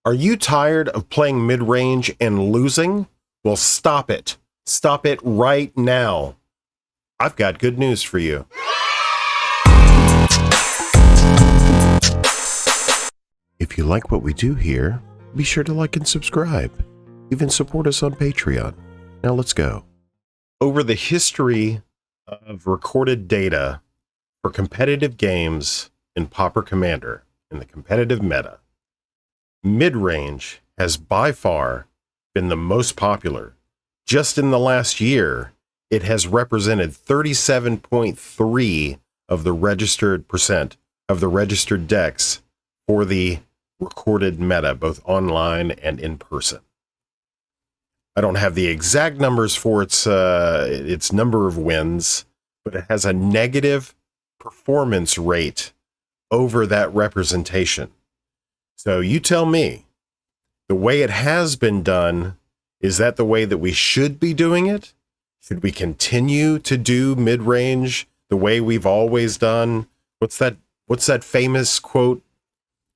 Are you tired of playing mid-range and losing? Well, stop it. Stop it right now. I've got good news for you. If you like what we do here, be sure to like and subscribe. Even support us on Patreon. Now let's go. Over the history of recorded data for competitive games in Pauper Commander in the competitive meta, mid-range has by far been the most popular. Just in the last year, it has represented 37.3 of the registered percent of the registered decks for the recorded meta, both online and in person. I don't have the exact numbers for its number of wins, but it has a negative performance rate over that representation. So you tell me, the way it has been done, is that the way that we should be doing it? Should we continue to do mid-range the way we've always done? What's that famous quote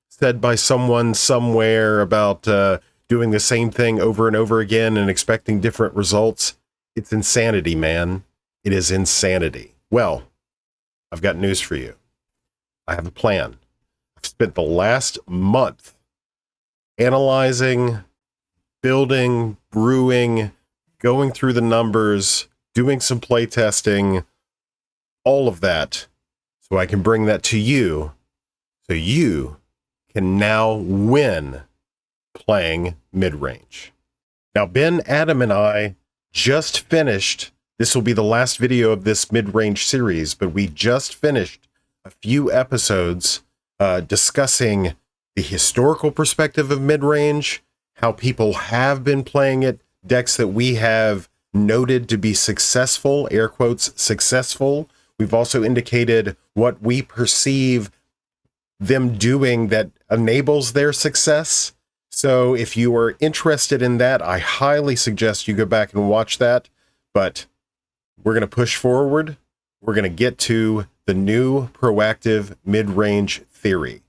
said by someone somewhere about doing the same thing over and over again and expecting different results? It's insanity, man. It is insanity. Well, I've got news for you. I have a plan. I've spent the last month analyzing, building, brewing, going through the numbers, doing some play testing, all of that, so I can bring that to you, so you can now win playing mid-range. Now, Ben, Adam, and I just finished, this will be the last video of this mid-range series, but we just finished a few episodes discussing the historical perspective of mid-range, how people have been playing it, decks that we have noted to be successful, air quotes, successful. We've also indicated what we perceive them doing that enables their success. So if you are interested in that, I highly suggest you go back and watch that. But we're going to push forward. We're going to get to the new proactive mid-range theory.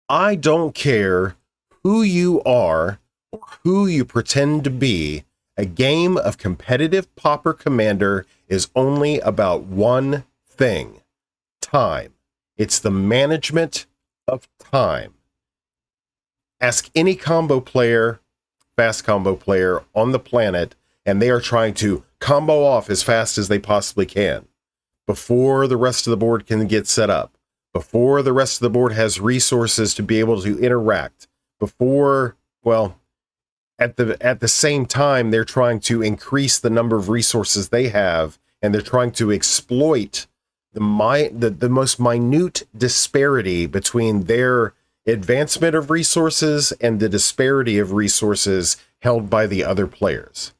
I don't care who you are or who you pretend to be. A game of competitive Pauper Commander is only about one thing: time. It's the management of time. Ask any combo player, fast combo player on the planet, and they are trying to combo off as fast as they possibly can before the rest of the board can get set up, before the rest of the board has resources to be able to interact, before, well, at the same time, they're trying to increase the number of resources they have, and they're trying to exploit the most minute disparity between their advancement of resources and the disparity of resources held by the other players.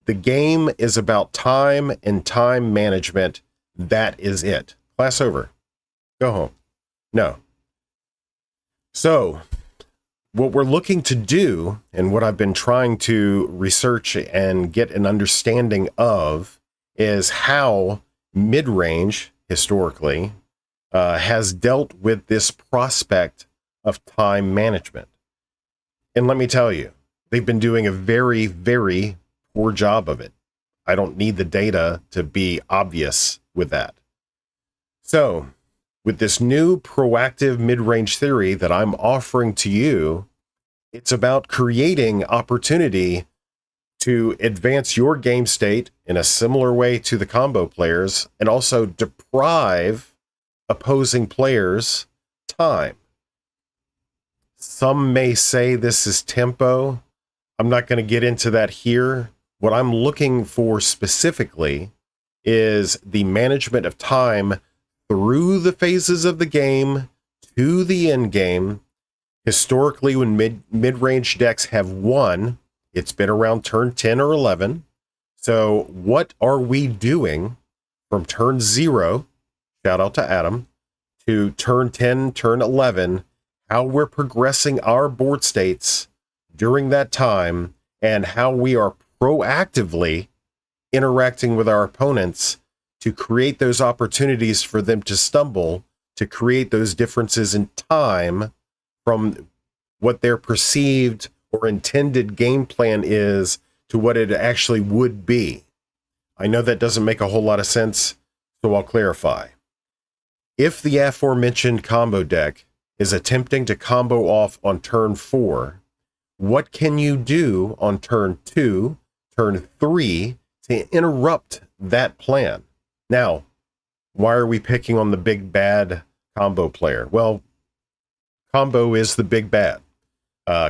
The game is about time and time management. That is it. Class over. Go home. No. So, what we're looking to do, and what I've been trying to research and get an understanding of, is how mid-range, historically, has dealt with this prospect of time management. And let me tell you, they've been doing a very, very poor job of it. I don't need the data to be obvious with that. So, with this new proactive mid-range theory that I'm offering to you, it's about creating opportunity to advance your game state in a similar way to the combo players, and also deprive opposing players time. Some may say this is tempo. I'm not going to get into that here. What I'm looking for specifically is the management of time through the phases of the game to the end game. Historically, when mid-range decks have won, it's been around turn 10 or 11. So what are we doing from turn 0, shout out to Adam, to turn 10, turn 11, how we're progressing our board states during that time, and how we are proactively interacting with our opponents to create those opportunities for them to stumble, to create those differences in time from what their perceived or intended game plan is to what it actually would be. I know that doesn't make a whole lot of sense, so I'll clarify. If the aforementioned combo deck is attempting to combo off on turn 4, what can you do on turn 2, turn 3 to interrupt that plan? Now, why are we picking on the big bad combo player? Well, combo is the big bad.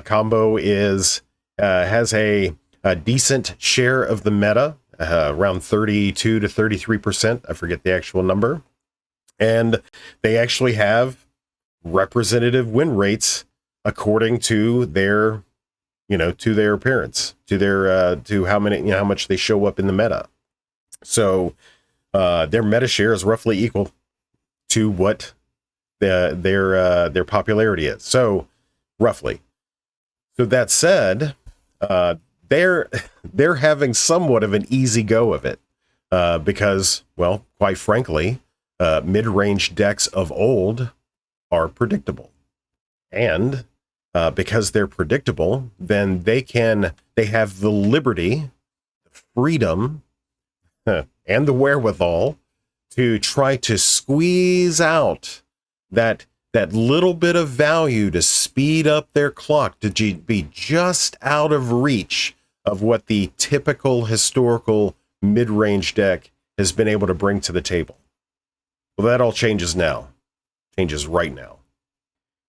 Combo has a decent share of the meta, around 32 to 33%. I forget the actual number. And they actually have representative win rates according to their, to their appearance, to how much they show up in the meta. So their meta share is roughly equal to what their popularity is. So roughly. So that said, they're having somewhat of an easy go of it because, well, quite frankly, mid-range decks of old are predictable, and because they're predictable, then they have the liberty, the freedom, and the wherewithal to try to squeeze out that little bit of value to speed up their clock to be just out of reach of what the typical historical mid-range deck has been able to bring to the table. Well, that all changes now. Changes right now.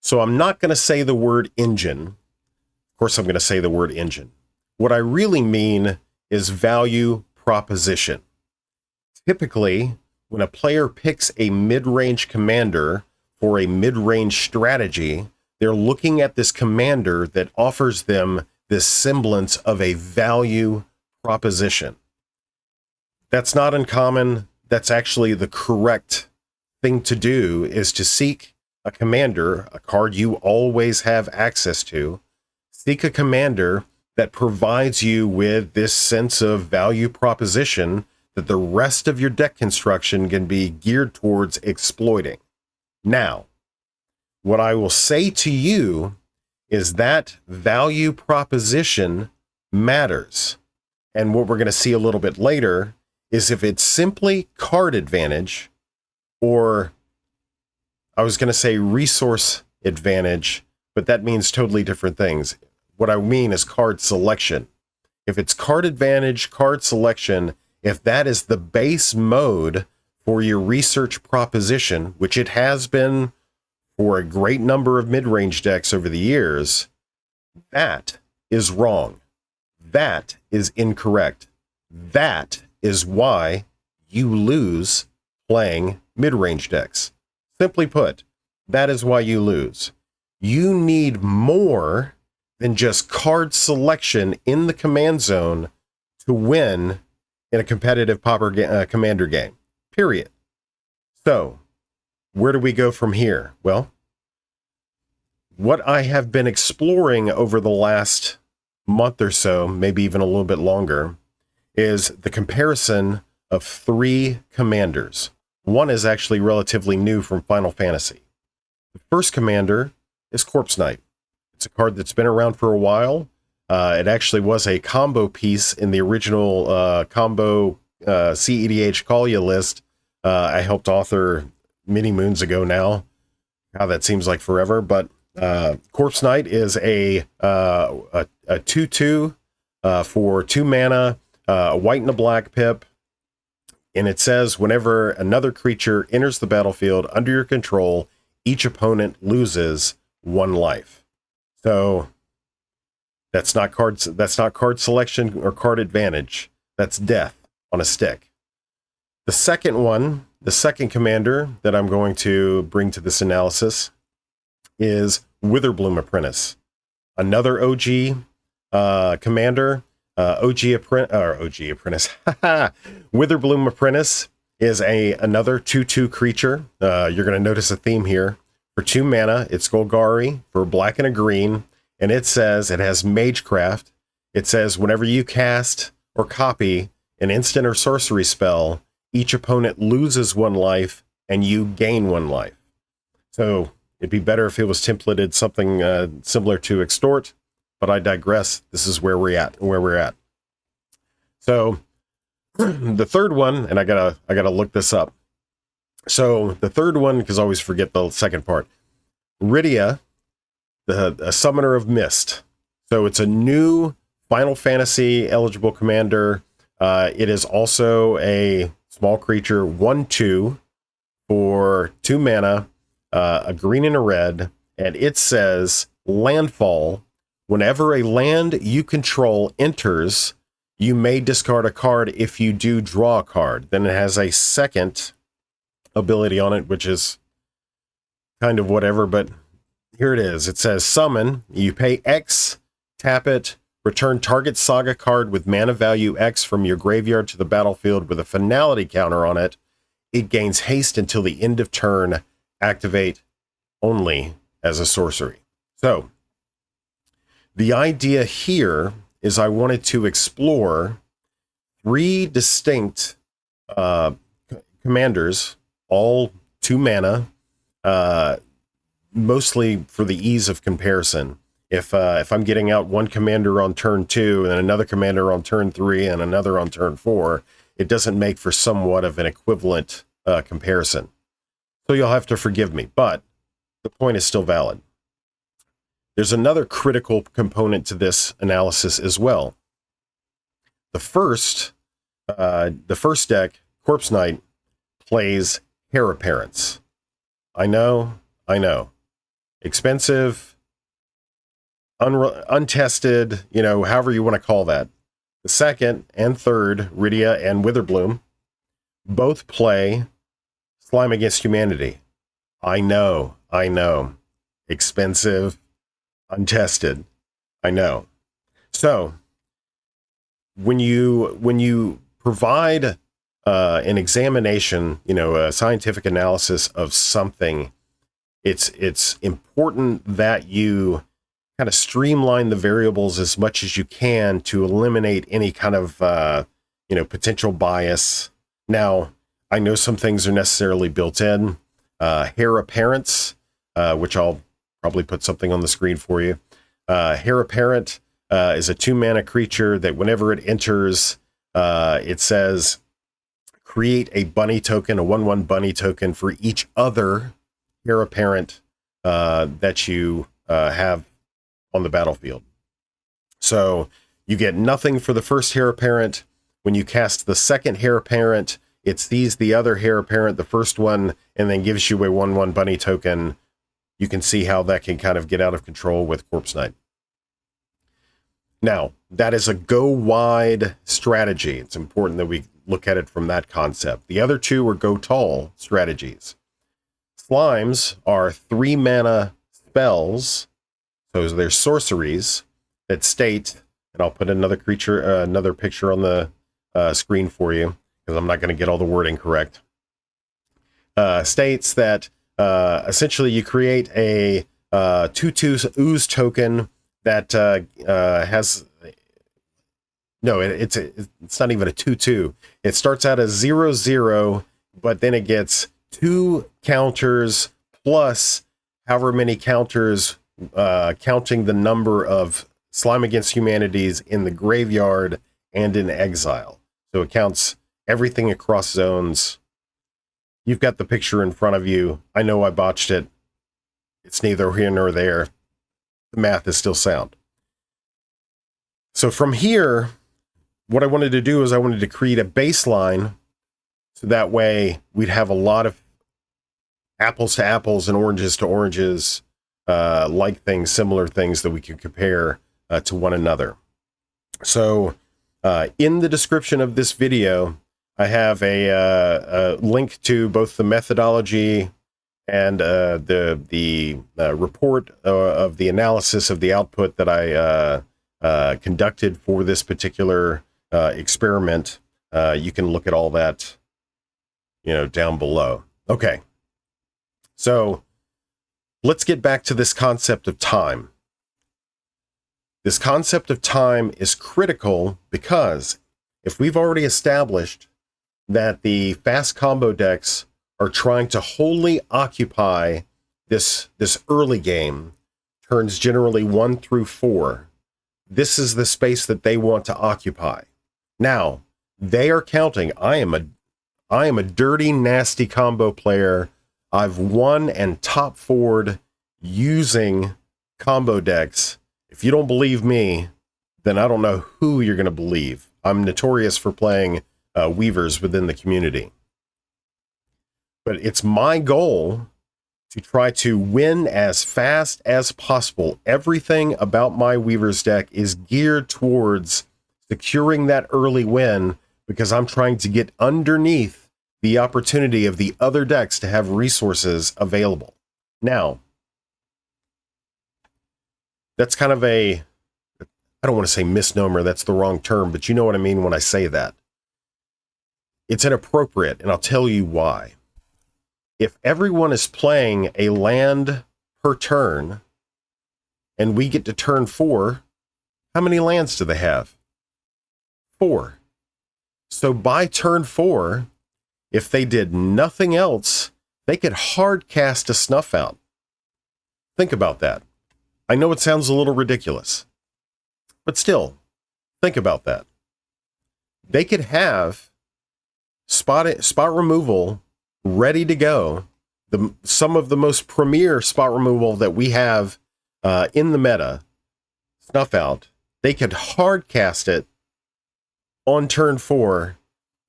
So I'm not going to say the word engine. Of course, I'm going to say the word engine. What I really mean is value proposition. Typically, when a player picks a mid-range commander for a mid-range strategy, they're looking at this commander that offers them this semblance of a value proposition. That's not uncommon. That's actually the correct thing to do, is to seek a commander, a card you always have access to. Seek a commander that provides you with this sense of value proposition that the rest of your deck construction can be geared towards exploiting. Now, what I will say to you is that value proposition matters. And what we're going to see a little bit later is if it's simply card advantage, or I was going to say resource advantage, but that means totally different things. What I mean is card selection. If it's card advantage, card selection, if that is the base mode for your research proposition, which it has been for a great number of mid-range decks over the years, that is wrong. That is incorrect. That is why you lose playing mid-range decks. Simply put, that is why you lose. You need more than just card selection in the command zone to win in a competitive commander game. Period. So, where do we go from here? Well, what I have been exploring over the last month or so, maybe even a little bit longer, is the comparison of 3 commanders. One is actually relatively new from Final Fantasy. The first commander is Corpse Knight. It's a card that's been around for a while. It actually was a combo piece in the original combo cEDH Call Ya list I helped author many moons ago now. God, that seems like forever. But Corpse Knight is a 2/2 for 2 mana, a white and a black pip. And it says, whenever another creature enters the battlefield under your control, each opponent loses 1 life. So that's not card selection or card advantage. That's death on a stick. The second commander that I'm going to bring to this analysis is Witherbloom Apprentice. Another OG commander. OG Apprentice. Witherbloom Apprentice is another 2/2 creature. You're going to notice a theme here. For 2 mana, it's Golgari for black and a green, and it says it has Magecraft. It says whenever you cast or copy an instant or sorcery spell, each opponent loses 1 life and you gain 1 life. So It'd be better if it was templated something similar to extort, but I digress. This is where we're at. So the third one, and I gotta look this up. So the third one, because I always forget the second part. Rydia, a summoner of mist. So it's a new Final Fantasy eligible commander. It is also a small creature, 1/2 for 2 mana, a green and a red, and it says landfall. Whenever a land you control enters, you may discard a card. If you do, draw a card. Then it has a second ability on it, which is kind of whatever, but here it is. It says summon. You pay X, tap it, return target saga card with mana value X from your graveyard to the battlefield with a finality counter on it. It gains haste until the end of turn. Activate only as a sorcery. So the idea here is I wanted to explore 3 distinct commanders, all 2 mana, mostly for the ease of comparison. If I'm getting out one commander on turn 2 and another commander on turn 3 and another on turn 4, it doesn't make for somewhat of an equivalent comparison. So you'll have to forgive me, but the point is still valid. There's another critical component to this analysis as well. The first deck, Corpse Knight, plays Heir Apparents. I know. Expensive, untested, however you want to call that. The second and third, Rydia and Witherbloom, both play Slime Against Humanity. I know. Expensive, untested. I know. So when you provide an examination, a scientific analysis of something, it's important that you kind of streamline the variables as much as you can to eliminate any kind of potential bias. Now, I know some things are necessarily built in. Heir Apparents, which I'll probably put something on the screen for you. Heir Apparent is a 2 mana creature that whenever it enters, it says create a bunny token, a 1/1 bunny token for each other Heir Apparent that you have on the battlefield. So you get nothing for the first Heir Apparent. When you cast the second Heir Apparent, it sees the other Heir Apparent, the first one, and then gives you a 1/1 bunny token. You can see how that can kind of get out of control with Corpse Knight. Now, that is a go wide strategy. It's important that we look at it from that concept. The other 2 are go tall strategies. Slimes are 3 mana spells. So they're sorceries that state, and I'll put another picture on the screen for you, because I'm not going to get all the wording correct. States that essentially you create a 2/2 ooze token that has it's not even a 2/2. It starts out as 0/0, but then it gets 2 counters plus however many counters, counting the number of Slime Against Humanities in the graveyard and in exile. So it counts everything across zones. You've got the picture in front of you. I know I botched it. It's neither here nor there. The math is still sound. So from here, what I wanted to do is I wanted to create a baseline, so that way we'd have a lot of apples to apples and oranges to oranges, similar things that we can compare to one another. So in the description of this video, I have a link to both the methodology and the report of the analysis of the output that I conducted for this particular experiment. You can look at all that, down below. Okay. So let's get back to this concept of time. This concept of time is critical because if we've already established that the fast combo decks are trying to wholly occupy this early game, turns generally 1 through 4, this is the space that they want to occupy. Now, they are counting. I am a dirty, nasty combo player. I've won and top forward using combo decks. If you don't believe me, then I don't know who you're going to believe. I'm notorious for playing weavers within the community. But it's my goal to try to win as fast as possible. Everything about my weavers deck is geared towards securing that early win, because I'm trying to get underneath the opportunity of the other decks to have resources available. Now, that's kind of I don't want to say misnomer, that's the wrong term, but you know what I mean when I say that. It's inappropriate, and I'll tell you why. If everyone is playing a land per turn, and we get to turn 4, how many lands do they have? 4. So by turn 4, if they did nothing else, they could hard cast a snuff out. Think about that. I know it sounds a little ridiculous, but still, think about that. They could have spot removal ready to go. Some of the most premier spot removal that we have in the meta, snuff out, they could hard cast it on turn 4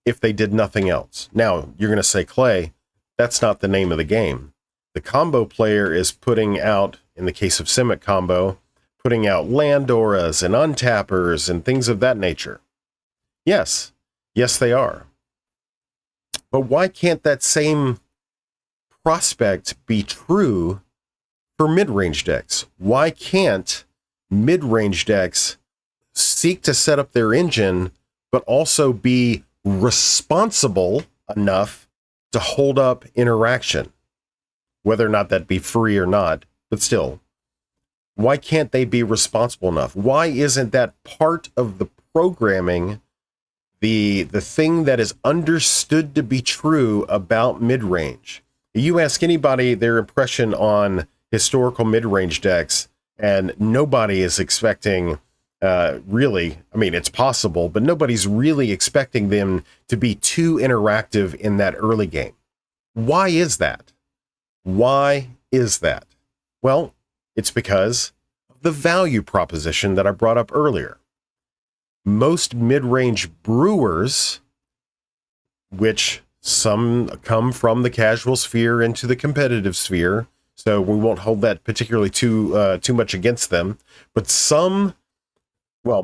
if they did nothing else. Now, you're going to say, Clay, that's not the name of the game. The combo player is putting out, in the case of Simic combo, putting out Landoras and Untappers and things of that nature. Yes, they are. But why can't that same prospect be true for mid-range decks? Why can't mid-range decks seek to set up their engine, but also be responsible enough to hold up interaction? Whether or not that be free or not, but still, why can't they be responsible enough? Why isn't that part of the programming, the thing that is understood to be true about mid-range? You ask anybody their impression on historical mid-range decks, and nobody is expecting, really, I mean, it's possible, but nobody's really expecting them to be too interactive in that early game. Why is that? Why is that? Well, it's because of the value proposition that I brought up earlier. Most mid-range brewers, which some come from the casual sphere into the competitive sphere, so we won't hold that particularly too much against them, but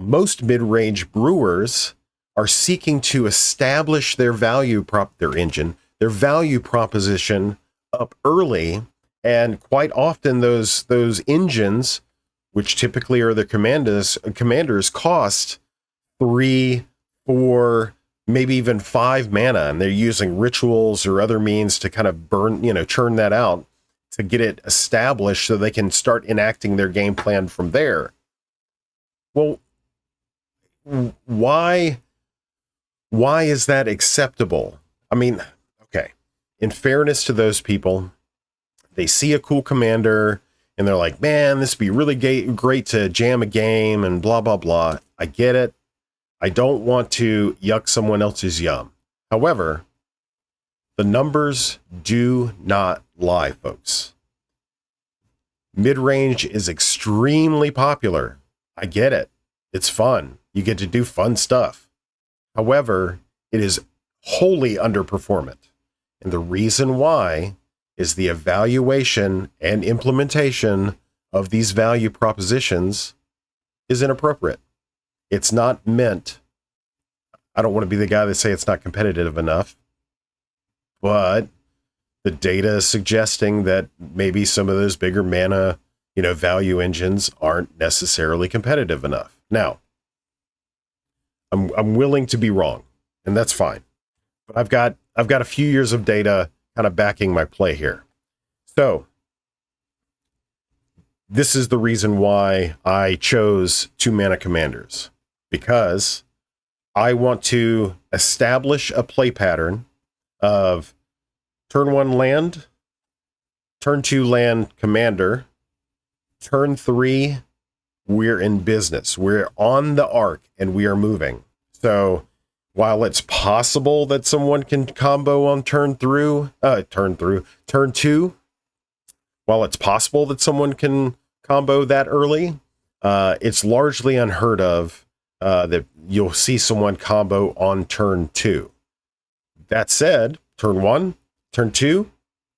most mid-range brewers are seeking to establish their value their value proposition up early, and quite often those engines, which typically are the commanders, cost 3, 4, maybe even 5 mana, and they're using rituals or other means to kind of churn that out to get it established so they can start enacting their game plan from there. Well, why is that acceptable? I mean, okay, in fairness to those people, they see a cool commander and they're like, man, this would be really great to jam a game and blah, blah, blah. I get it. I don't want to yuck someone else's yum. However, the numbers do not lie, folks. Mid-range is extremely popular. I get it. It's fun. You get to do fun stuff. However, it is wholly underperformant. And the reason why is the evaluation and implementation of these value propositions is inappropriate. It's not meant, I don't want to be the guy that say it's not competitive enough, but the data is suggesting that maybe some of those bigger mana, value engines aren't necessarily competitive enough. Now, I'm willing to be wrong, and that's fine. But I've got a few years of data kind of backing my play here. So this is the reason why I chose 2 mana commanders, because I want to establish a play pattern of turn 1 land, Turn 2 land commander. Turn 3, we're in business. We're on the arc and we are moving. So while it's possible that someone can combo on turn 2, while it's possible that someone can combo that early, it's largely unheard of that you'll see someone combo on turn 2. That said, turn 1, turn 2,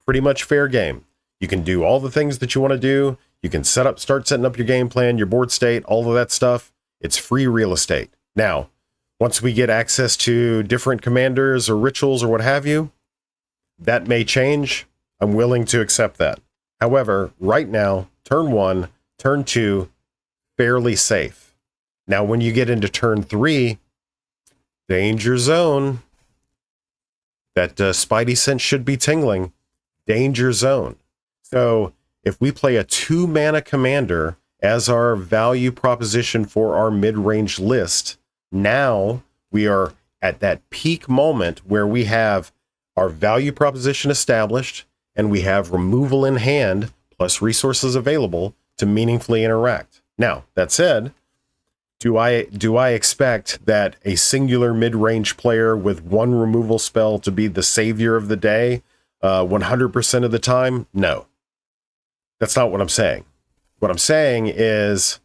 pretty much fair game. You can do all the things that you want to do. You can start setting up your game plan, your board state, all of that stuff. It's free real estate. Now, once we get access to different commanders or rituals or what have you, that may change. I'm willing to accept that. However, right now, turn 1, turn 2, fairly safe. Now, when you get into turn 3, danger zone. That spidey sense should be tingling. Danger zone. So if we play a 2-mana commander as our value proposition for our mid-range list, now we are at that peak moment where we have our value proposition established and we have removal in hand plus resources available to meaningfully interact. Now, that said, do I expect that a singular mid-range player with one removal spell to be the savior of the day 100% of the time? No. That's not what I'm saying. What I'm saying is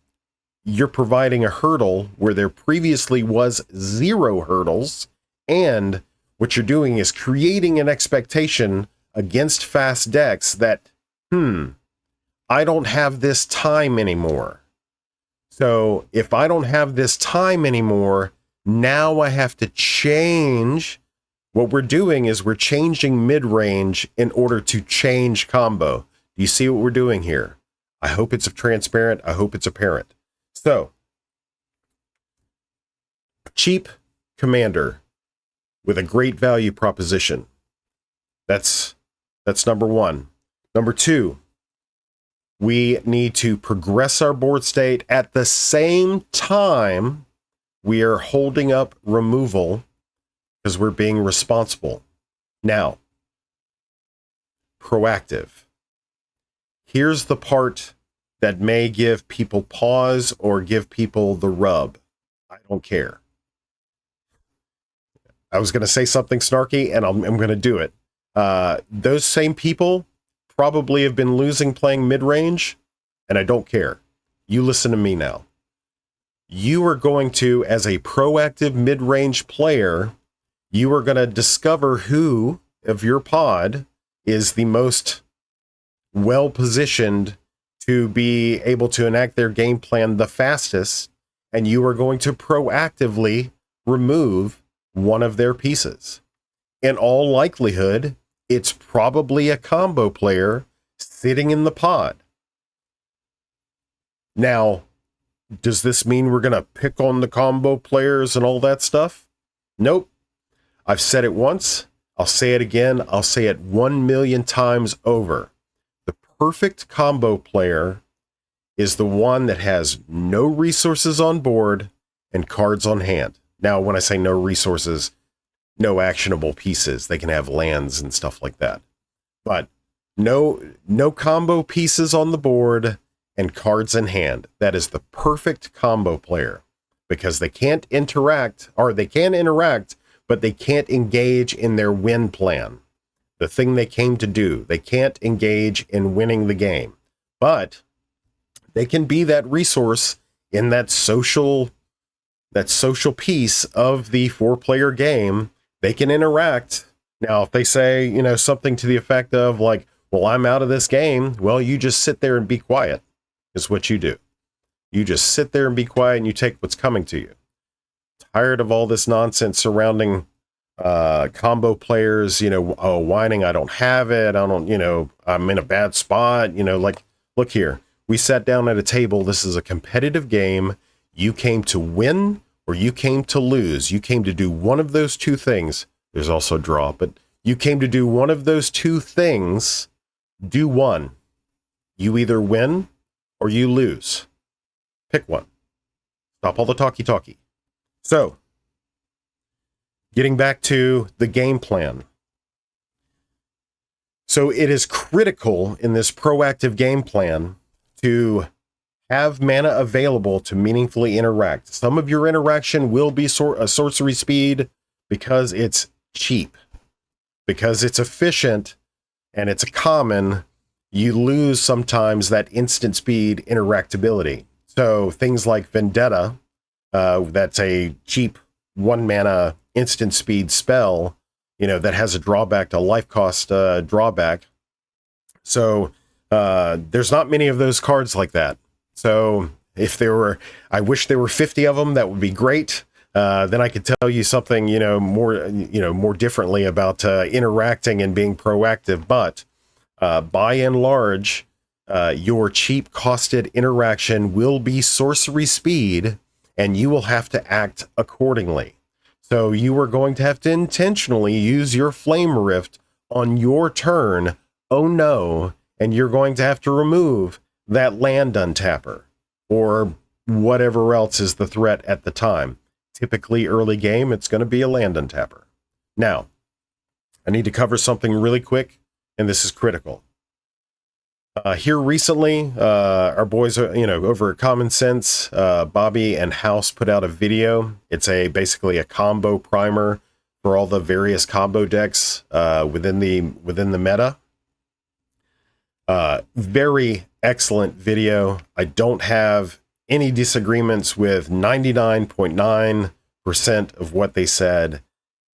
you're providing a hurdle where there previously was 0 hurdles, and what you're doing is creating an expectation against fast decks that, I don't have this time anymore. So if I don't have this time anymore, now I have to change. What we're doing is we're changing mid-range in order to change combo. Do you see what we're doing here? I hope it's transparent. I hope it's apparent. So, cheap commander with a great value proposition. That's number 1. Number 2, we need to progress our board state at the same time we are holding up removal because we're being responsible. Now, proactive. Here's the part that may give people pause or give people the rub. I don't care. I was going to say something snarky, and I'm going to do it. Those same people probably have been losing playing mid-range, and I don't care. You listen to me now. You are going to, as a proactive mid-range player, you are going to discover who of your pod is the most well-positioned to be able to enact their game plan the fastest, and you are going to proactively remove one of their pieces. In all likelihood, it's probably a combo player sitting in the pod. Now, does this mean we're going to pick on the combo players and all that stuff? Nope. I've said it once. I'll say it again. I'll say it 1 million times over. The perfect combo player is the one that has no resources on board and cards on hand. Now, when I say no resources, no actionable pieces. They can have lands and stuff like that. But no combo pieces on the board and cards in hand. That is the perfect combo player because they can't interact, or they can interact, but they can't engage in their win plan. The thing they came to do. They can't engage in winning the game. But they can be that resource in that social piece of the 4-player game. They can interact. Now, if they say, something to the effect of like, well, I'm out of this game. Well, you just sit there and be quiet is what you do. You just sit there and be quiet and you take what's coming to you. Tired of all this nonsense surrounding combo players, whining, I don't have it. I'm in a bad spot. Look here. We sat down at a table. This is a competitive game. You came to win or you came to lose. You came to do one of those two things. There's also a draw, but you came to do one of those two things. Do one. You either win or you lose. Pick one. Stop all the talky. So, getting back to the game plan. So it is critical in this proactive game plan to have mana available to meaningfully interact. Some of your interaction will be a sorcery speed because it's cheap, because it's efficient, and it's a common. You lose sometimes that instant speed interactability. So things like Vendetta, that's a cheap 1 mana instant speed spell, that has a drawback to life cost drawback. So there's not many of those cards like that. So if there were, I wish there were 50 of them. That would be great. Then I could tell you something, more differently about interacting and being proactive. But by and large, your cheap costed interaction will be sorcery speed, and you will have to act accordingly. So you are going to have to intentionally use your Flame Rift on your turn. Oh no. And you're going to have to remove that land untapper or whatever else is the threat at the time. Typically early game, it's going to be a land untapper. Now, I need to cover something really quick, and this is critical. Here recently, our boys, over at Common Sense, Bobby and House put out a video. It's basically a combo primer for all the various combo decks within the meta. Very excellent video. I don't have any disagreements with 99.9% of what they said,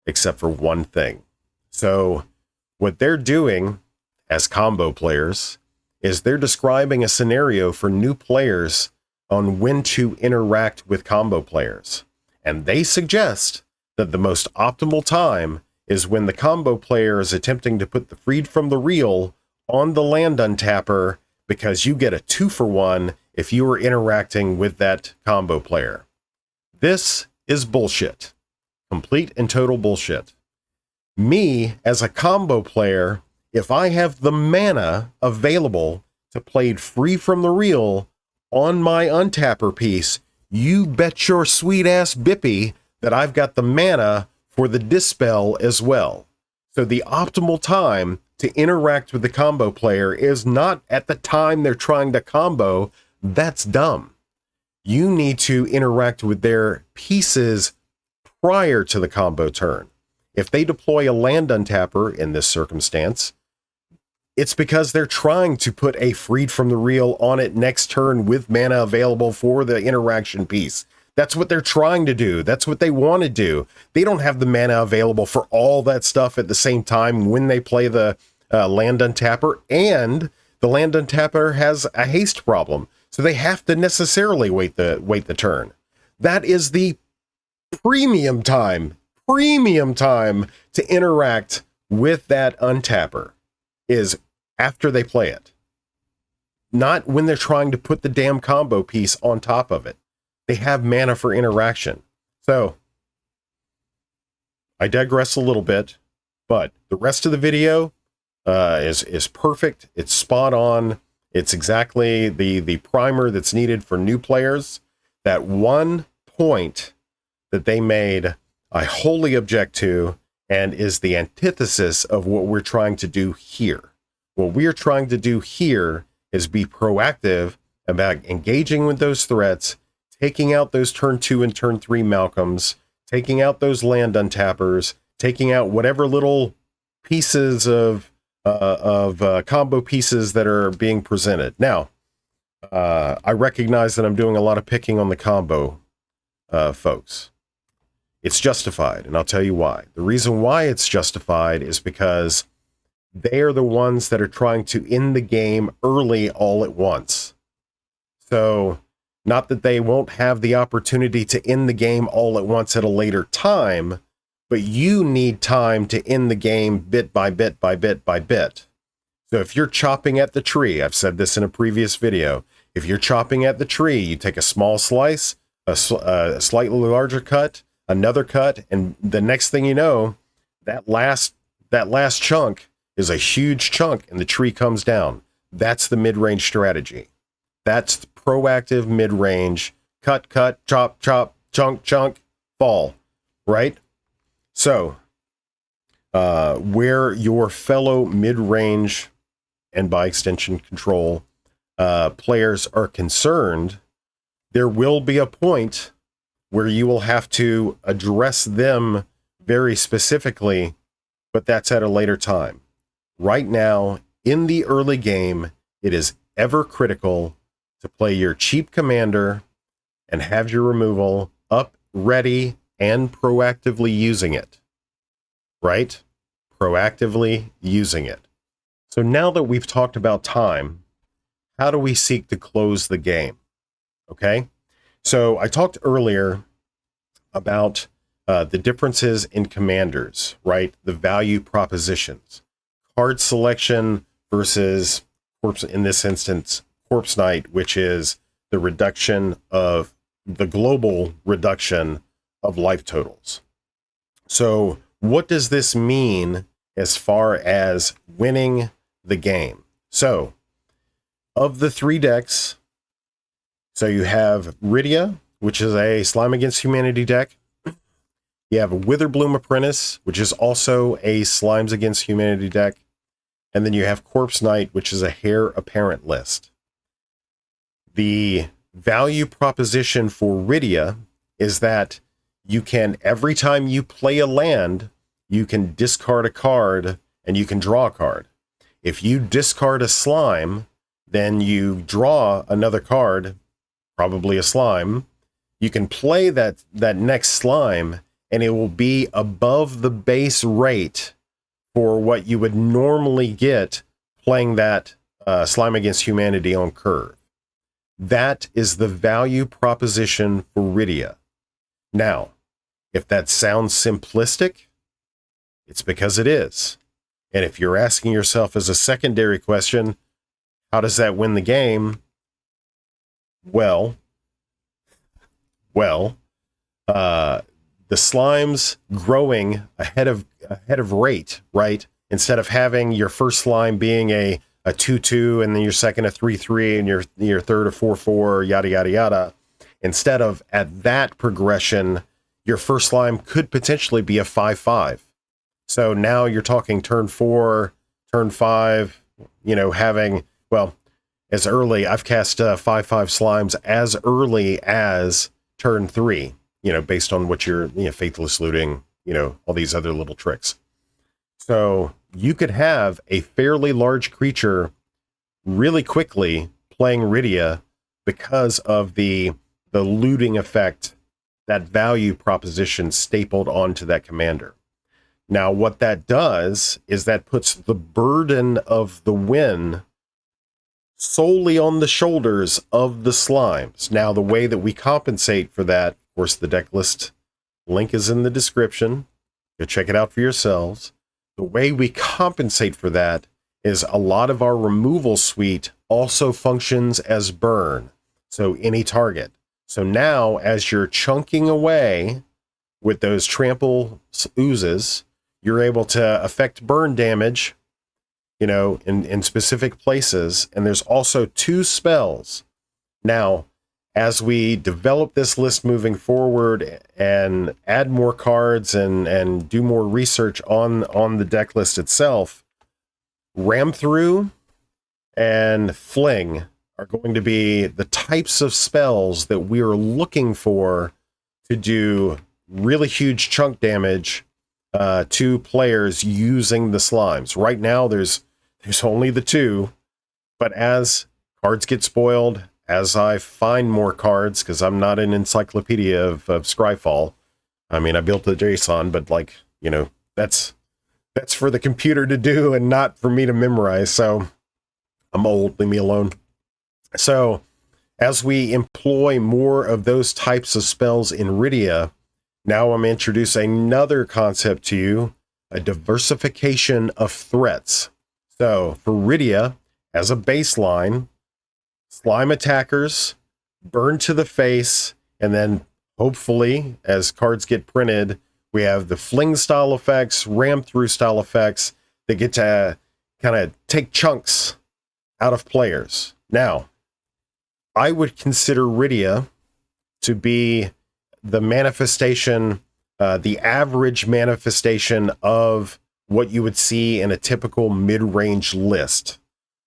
except for one thing. So what they're doing as combo players is they're describing a scenario for new players on when to interact with combo players. And they suggest that the most optimal time is when the combo player is attempting to put the Freed from the Real on the land untapper, because you get a 2-for-1 if you are interacting with that combo player. This is bullshit. Complete and total bullshit. Me, as a combo player, if I have the mana available to play Free from the Real on my untapper piece, you bet your sweet ass bippy that I've got the mana for the Dispel as well. So the optimal time to interact with the combo player is not at the time they're trying to combo. That's dumb. You need to interact with their pieces prior to the combo turn. If they deploy a land untapper in this circumstance, it's because they're trying to put a Freed from the Real on it next turn with mana available for the interaction piece. That's what they're trying to do. That's what they want to do. They don't have the mana available for all that stuff at the same time when they play the land untapper, and the land untapper has a haste problem, so they have to necessarily wait the turn. That is the premium time to interact with that untapper, is after they play it, not when they're trying to put the damn combo piece on top of it. They have mana for interaction. So I digress a little bit, but the rest of the video is perfect. It's spot on. It's exactly the primer that's needed for new players. That one point that they made, I wholly object to, and is the antithesis of what we're trying to do here. What we are trying to do here is be proactive about engaging with those threats, taking out those turn 2 and turn 3 Malcolms, taking out those land untappers, taking out whatever little pieces of combo pieces that are being presented. Now, I recognize that I'm doing a lot of picking on the combo folks. It's justified, and I'll tell you why. The reason why it's justified is because they are the ones that are trying to end the game early all at once. So, not that they won't have the opportunity to end the game all at once at a later time, but you need time to end the game bit by bit by bit by bit. So if you're chopping at the tree, I've said this in a previous video, if you're chopping at the tree, you take a small slice, a slightly larger cut, another cut, and the next thing you know, that last chunk is a huge chunk and the tree comes down. That's the mid-range strategy. That's the proactive mid-range. Cut, chop, chunk, fall, right? So where your fellow mid-range and by extension control players are concerned, there will be a point where you will have to address them very specifically, but that's at a later time. Right now, in the early game, it is ever critical to play your cheap commander and have your removal up, ready, and proactively using it. Right? Proactively using it. So now that we've talked about time, how do we seek to close the game? Okay? So I talked earlier about the differences in commanders, right? The value propositions. Card selection versus, in this instance, Corpse Knight, which is the reduction of the global reduction of life totals. So what does this mean as far as winning the game? So of the 3 decks, so you have Rydia, which is a Slime Against Humanity deck. You have a Witherbloom Apprentice, which is also a Slimes Against Humanity deck. And then you have Corpse Knight, which is a Heir Apparent list. The value proposition for Rydia is that you can, every time you play a land, you can discard a card and you can draw a card. If you discard a slime, then you draw another card, probably a slime. You can play that next slime and it will be above the base rate for what you would normally get playing that Slime Against Humanity on curve. That is the value proposition for Rydia. Now, if that sounds simplistic, it's because it is. And if you're asking yourself as a secondary question, how does that win the game? Well, the slimes growing ahead of rate, right? Instead of having your first slime being a 2/2 and then your second a 3/3 and your third a 4/4, yada yada yada. Instead of at that progression, your first slime could potentially be a 5/5. So now you're talking turn 4, turn 5, having, well, as early, I've cast 5/5 slimes as early as turn 3, based on what you're, faithless looting, all these other little tricks. So you could have a fairly large creature really quickly playing Rydia because of the looting effect, that value proposition stapled onto that commander. Now, what that does is that puts the burden of the win solely on the shoulders of the slimes. Now, the way that we compensate for that, of course, the deck list link is in the description. Go check it out for yourselves. The way we compensate for that is a lot of our removal suite also functions as burn. So any target. So now, as you're chunking away with those trample oozes, you're able to affect burn damage, in specific places. And there's also 2 spells. Now, as we develop this list moving forward and add more cards and do more research on the deck list itself, Ram Through and Fling are going to be the types of spells that we are looking for to do really huge chunk damage to players using the slimes. Right now, there's only the 2, but as cards get spoiled, as I find more cards, because I'm not an encyclopedia of Scryfall. I mean, I built the JSON, but that's for the computer to do and not for me to memorize. So I'm old, leave me alone. So as we employ more of those types of spells in Rydia, now I'm introducing another concept to you, a diversification of threats. So for Rydia, as a baseline, slime attackers, burn to the face, and then hopefully, as cards get printed, we have the fling style effects, ram through style effects that get to kind of take chunks out of players. Now, I would consider Rydia to be the manifestation, the average manifestation of what you would see in a typical mid-range list.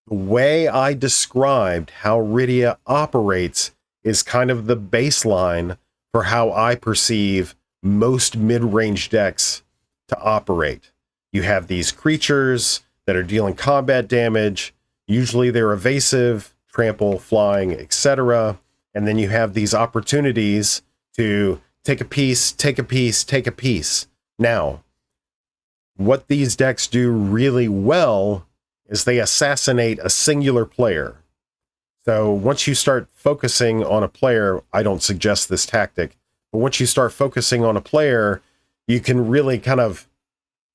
The way I described how Rydia operates is kind of the baseline for how I perceive most mid-range decks to operate. You have these creatures that are dealing combat damage. Usually they're evasive, trample, flying, etc. And then you have these opportunities to take a piece, take a piece, take a piece. Now, what these decks do really well is they assassinate a singular player. So once you start focusing on a player, I don't suggest this tactic, but once you start focusing on a player, you can really kind of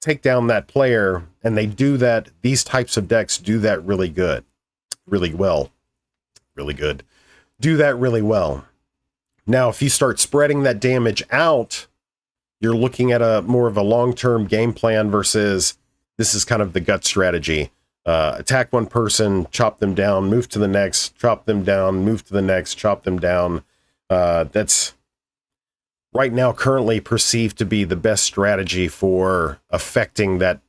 take down that player, and they do that. These types of decks do that really good, really well, really good. Do that really well. Now, if you start spreading that damage out, you're looking at a more of a long-term game plan versus this is kind of the gut strategy. Attack one person, chop them down, move to the next, chop them down, move to the next, chop them down. That's right now currently perceived to be the best strategy for affecting that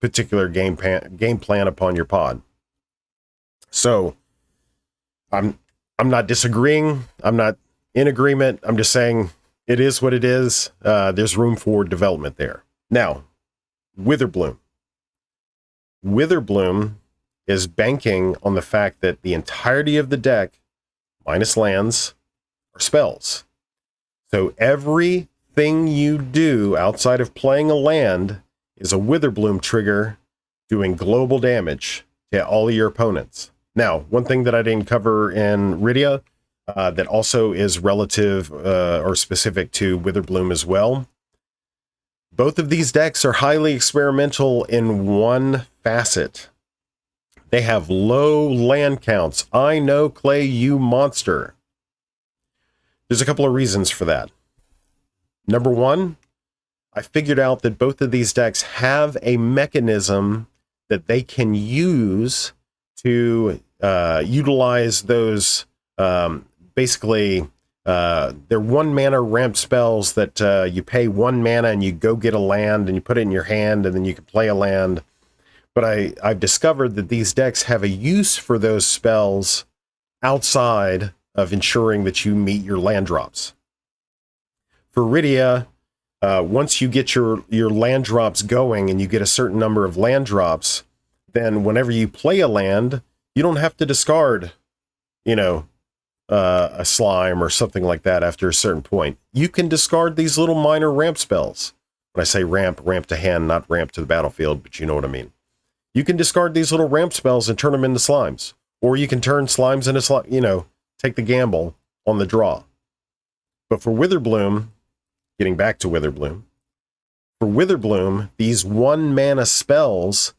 particular game plan upon your pod. So I'm not disagreeing. I'm not in agreement. I'm just saying it is what it is. There's room for development there. Now, Witherbloom. Witherbloom is banking on the fact that the entirety of the deck, minus lands, are spells. So everything you do outside of playing a land is a Witherbloom trigger doing global damage to all of your opponents. Now, one thing that I didn't cover in Rydia that also is relative or specific to Witherbloom as well. Both of these decks are highly experimental in one facet. They have low land counts. I know, Clay, you monster. There's a couple of reasons for that. Number one, I figured out that both of these decks have a mechanism that they can use to utilize those basically they're 1 mana ramp spells that you pay 1 mana and you go get a land and you put it in your hand and then you can play a land. But I've discovered that these decks have a use for those spells outside of ensuring that you meet your land drops. For Rydia, once you get your land drops going and you get a certain number of land drops, then whenever you play a land, you don't have to discard, a slime or something like that after a certain point. You can discard these little minor ramp spells. When I say ramp to hand, not ramp to the battlefield, but you know what I mean. You can discard these little ramp spells and turn them into slimes. Or you can turn slimes into take the gamble on the draw. But for Witherbloom, getting back to Witherbloom, for Witherbloom, these 1 mana spells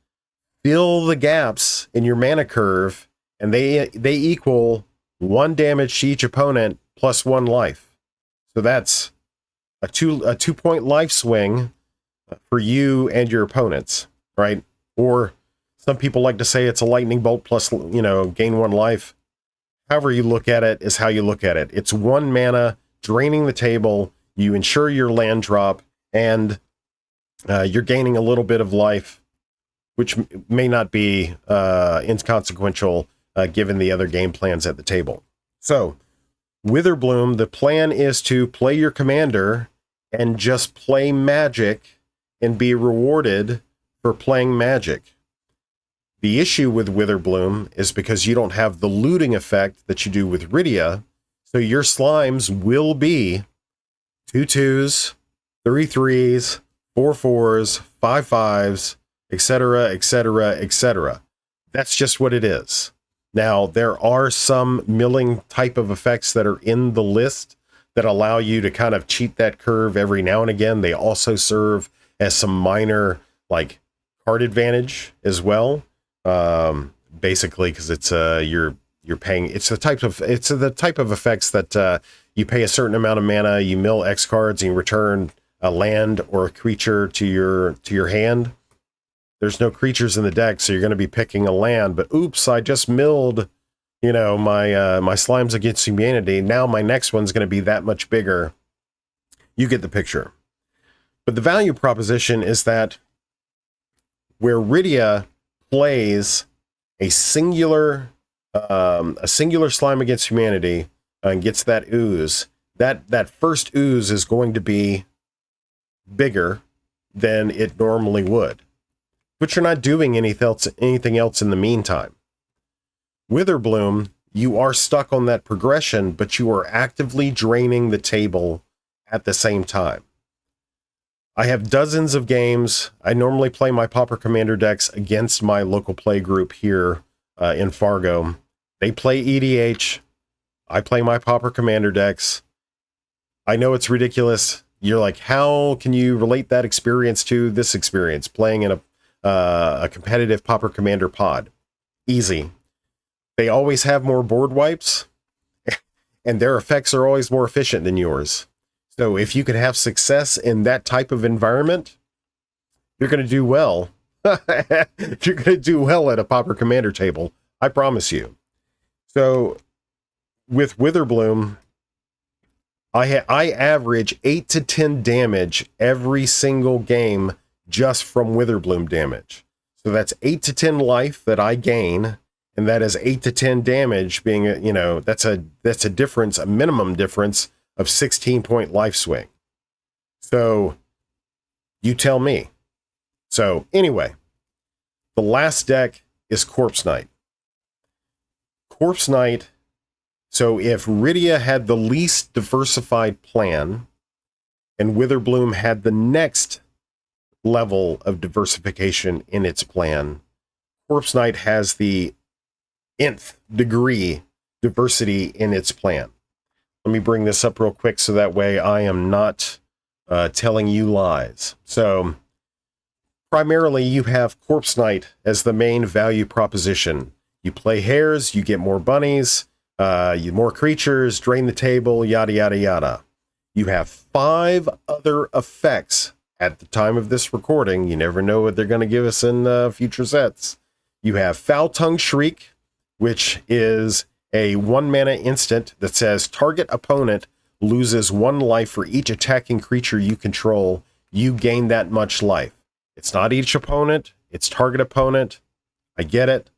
fill the gaps in your mana curve, and they equal 1 damage to each opponent plus 1 life. So that's a 2-point life swing for you and your opponents, right? Or some people like to say it's a lightning bolt plus, gain 1 life. However you look at it is how you look at it. It's 1 mana draining the table. You ensure your land drop, and you're gaining a little bit of life, which may not be inconsequential given the other game plans at the table. So, Witherbloom, the plan is to play your commander and just play Magic and be rewarded for playing Magic. The issue with Witherbloom is because you don't have the looting effect that you do with Rydia, so your slimes will be 2/2s, 3/3s, 4/4s, 5/5s, etc., etc., etc. That's just what it is. Now, there are some milling type of effects that are in the list that allow you to kind of cheat that curve every now and again. They also serve as some minor, card advantage as well. Basically, because it's you're paying. It's the type of effects that you pay a certain amount of mana, you mill X cards, and you return a land or a creature to your hand. There's no creatures in the deck, so you're going to be picking a land. But oops, I just milled, my Slimes Against Humanity. Now my next one's going to be that much bigger. You get the picture. But the value proposition is that where Rydia plays a singular slime against humanity and gets that ooze, that first ooze is going to be bigger than it normally would. But you're not doing anything else in the meantime. Witherbloom, you are stuck on that progression, but you are actively draining the table at the same time. I have dozens of games. I normally play my Pauper Commander decks against my local play group here in Fargo. They play EDH. I play my Pauper Commander decks. I know it's ridiculous. You're like, how can you relate that experience to this experience, playing in a competitive Pauper Commander pod? Easy. They always have more board wipes, and their effects are always more efficient than yours. So if you can have success in that type of environment, you're going to do well. You're going to do well at a Pauper Commander table. I promise you. So with Witherbloom, I average 8 to 10 damage every single game just from Witherbloom damage. So that's 8 to 10 life that I gain, and that is 8 to 10 damage being, that's a difference, a minimum difference of 16-point life swing. So you tell me. So anyway, the last deck is Corpse Knight. Corpse Knight. So if Rydia had the least diversified plan and Witherbloom had the next level of diversification in its plan, Corpse Knight has the nth degree diversity in its plan. Let me bring this up real quick so that way I am not telling you lies. So primarily you have Corpse Knight as the main value proposition. You play hares, you get more bunnies, you more creatures, drain the table, yada, yada, yada. You have 5 other effects at the time of this recording. You never know what they're going to give us in future sets. You have Foul Tongue Shriek, which is a 1-mana instant that says target opponent loses 1 life for each attacking creature you control. You gain that much life. It's not each opponent, it's target opponent. I get it.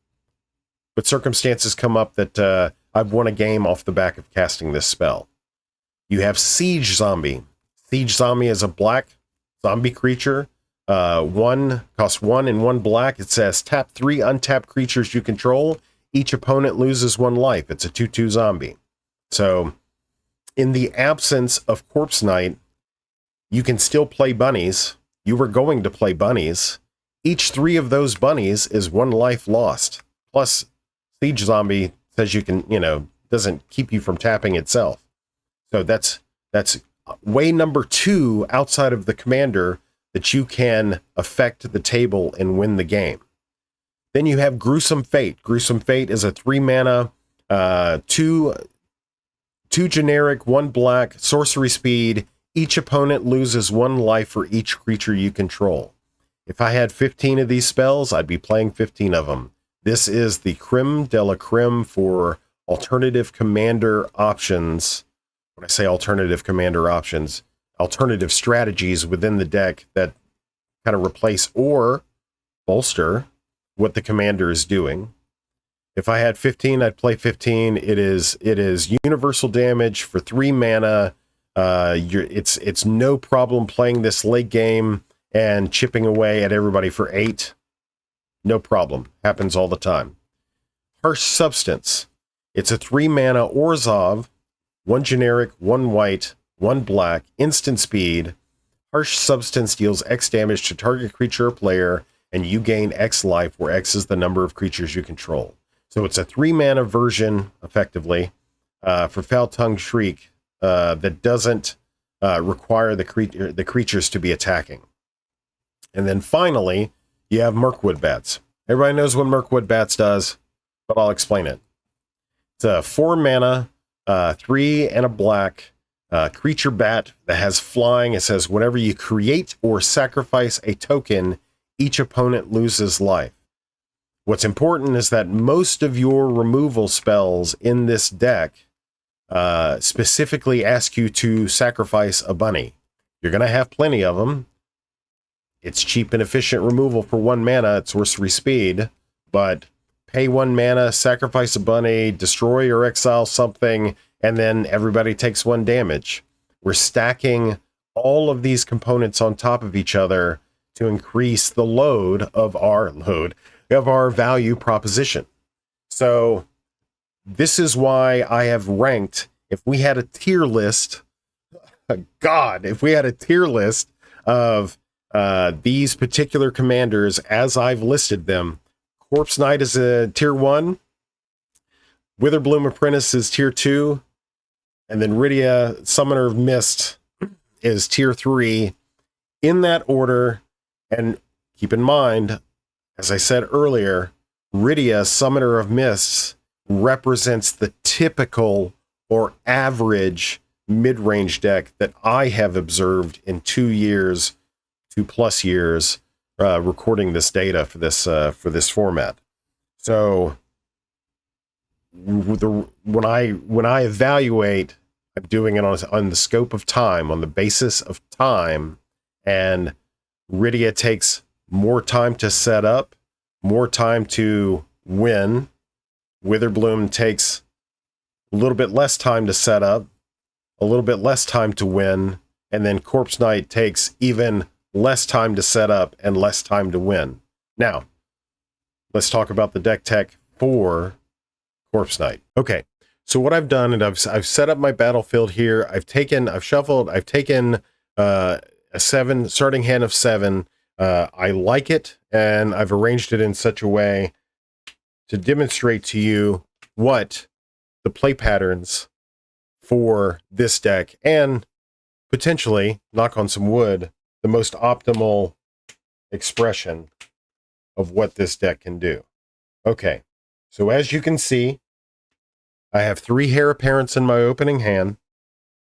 But circumstances come up that I've won a game off the back of casting this spell. You have Siege Zombie. Siege Zombie is a black zombie creature. Costs 1 and 1 black. It says tap 3 untapped creatures you control. Each opponent loses 1 life. It's a 2/2 zombie. So in the absence of Corpse Knight, you can still play bunnies. You were going to play bunnies. Each 3 of those bunnies is 1 life lost. Plus, Siege Zombie says you can, doesn't keep you from tapping itself. So that's way number 2 outside of the commander that you can affect the table and win the game. Then you have Gruesome Fate. Gruesome Fate is a 3-mana, 2 generic, 1 black, sorcery speed. Each opponent loses 1 life for each creature you control. If I had 15 of these spells, I'd be playing 15 of them. This is the creme de la creme for alternative commander options. When I say alternative commander options, alternative strategies within the deck that kind of replace or bolster what the commander is doing. If I had 15, I'd play 15. It is universal damage for 3 mana. It's no problem playing this late game and chipping away at everybody for 8. No problem. Happens all the time. Harsh Substance. It's a 3-mana Orzhov, 1 generic, 1 white, 1 black, instant speed. Harsh Substance deals X damage to target creature or player, and you gain X life, where X is the number of creatures you control. So it's a 3-mana version, effectively, for Foul Tongue Shriek that doesn't require the creatures to be attacking. And then finally, you have Mirkwood Bats. Everybody knows what Mirkwood Bats does, but I'll explain it. It's a 4-mana, 3 and a black creature bat that has flying. It says whenever you create or sacrifice a token, each opponent loses life. What's important is that most of your removal spells in this deck specifically ask you to sacrifice a bunny. You're going to have plenty of them. It's cheap and efficient removal for 1 mana at sorcery speed, but pay 1 mana, sacrifice a bunny, destroy or exile something, and then everybody takes 1 damage. We're stacking all of these components on top of each other to increase the load of our value proposition. So this is why I have ranked, if we had a tier list, if we had a tier list of these particular commanders as I've listed them, Corpse Knight is a tier 1, Witherbloom Apprentice is tier 2, and then Rydia, Summoner of Mist, is tier 3, in that order. And keep in mind, as I said earlier, Rydia, Summoner of Mists, represents the typical or average mid-range deck that I have observed in 2+ years, recording this data for this format. So when I evaluate, I'm doing it on the scope of time, on the basis of time, and Rydia takes more time to set up, more time to win. Witherbloom takes a little bit less time to set up, a little bit less time to win, and then Corpse Knight takes even less time to set up and less time to win. Now, let's talk about the deck tech for Corpse Knight. Okay, so what I've done, and I've set up my battlefield here. I've taken a 7 starting hand of 7. I like it, and I've arranged it in such a way to demonstrate to you what the play patterns for this deck, and potentially, knock on some wood, the most optimal expression of what this deck can do. Okay, so as you can see, I have 3 Heir Apparents in my opening hand.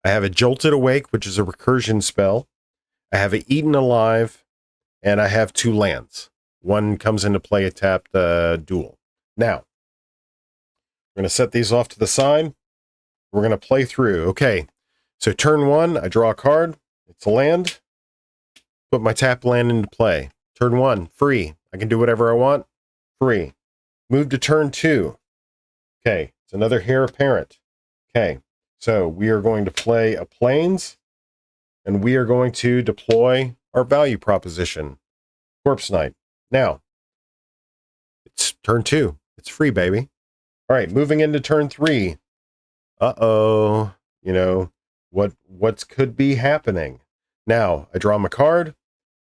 I have a Jolted Awake, which is a recursion spell. I have a Eaten Alive, and I have 2 lands. One comes into play a tapped duel. Now, we're going to set these off to the side. We're going to play through. Okay, so turn 1, I draw a card. It's a land. Put my tap land into play. Turn 1, free. I can do whatever I want. Free. Move to turn 2. Okay, it's another Heir Apparent. Okay, so we are going to play a Plains, and we are going to deploy our value proposition, Corpse Knight. Now, it's turn 2. It's free, baby. All right, moving into turn 3. Uh-oh. You know, what could be happening? Now, I draw my card.